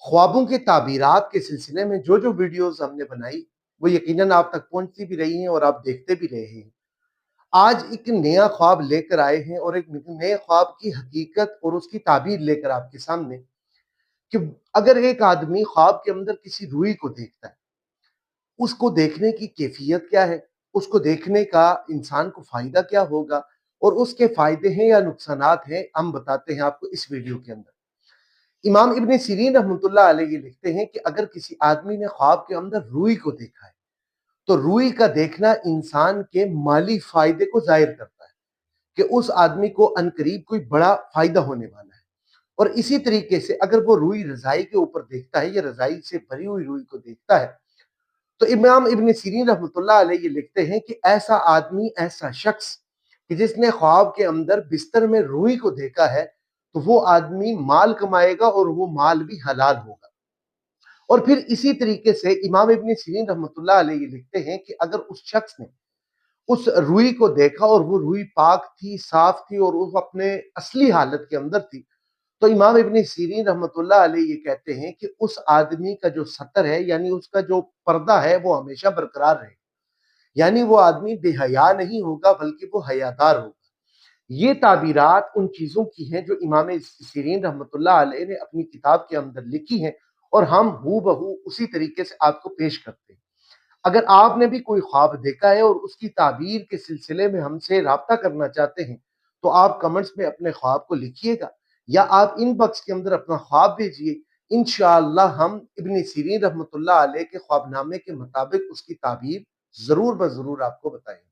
ख्वाबों के ताबीरात के सिलसिले में जो जो वीडियोस हमने बनाई वो यकीनन आप तक पहुंचती भी रही हैं और आप देखते भी रहे हैं। आज एक नया ख्वाब लेकर आए हैं और एक नए ख्वाब की हकीकत और उसकी ताबीर लेकर आपके सामने कि अगर एक आदमी ख्वाब के अंदर किसी रूई को देखता है, उसको देखने की कैफियत क्या है, उसको देखने का इंसान को फायदा क्या होगा और उसके फायदे हैं या नुकसानात हैं, हम बताते हैं आपको इस वीडियो के अंदर। इमाम इब्ने सीरीन रहमतुल्लाह अलैहि लिखते हैं कि अगर किसी आदमी ने ख्वाब के अंदर रूई को देखा है तो रूई का देखना इंसान के माली फायदे को जाहिर करता है कि उस आदमी को अनकरीब कोई बड़ा फायदा होने वाला है। और इसी तरीके से अगर वो रूई रजाई के ऊपर देखता है या रजाई से भरी हुई रूई को देखता है तो इमाम इब्ने सीरीन रहमतुल्लाह अलैहि लिखते हैं कि ऐसा आदमी, ऐसा शख्स कि जिसने ख्वाब के अंदर बिस्तर में रूई को देखा है तो वो आदमी माल कमाएगा और वो माल भी हलाल होगा। और फिर इसी तरीके से इमाम इब्ने सीरीन रहमतुल्लाह अलैहि लिखते हैं कि अगर उस शख्स ने उस रूई को देखा और वो रूई पाक थी, साफ थी और वो अपने असली हालत के अंदर थी, तो इमाम इब्ने सीरीन रहमतुल्लाह अलैहि ये कहते हैं कि उस आदमी का जो सतर है यानी उसका जो पर्दा है वो हमेशा बरकरार रहे, यानी वो आदमी बेहया नहीं होगा बल्कि वो हयादार होगा। ये ताबीरात उन चीजों की हैं जो इमाम सीरीन रहमतुल्लाह अलैहि ने अपनी किताब के अंदर लिखी हैं और हम हूबहू उसी तरीके से आपको पेश करते हैं। अगर आपने भी कोई ख्वाब देखा है और उसकी ताबीर के सिलसिले में हमसे राब्ता करना चाहते हैं तो आप कमेंट्स में अपने ख्वाब को लिखिएगा या आप इनबॉक्स के अंदर अपना ख्वाब भेजिए। इंशाअल्लाह हम इब्ने सीरीन रहमतुल्लाह अलैहि के ख्वाबनामे के मुताबिक उसकी ताबीर जरूर ब जरूर आपको बताएंगे।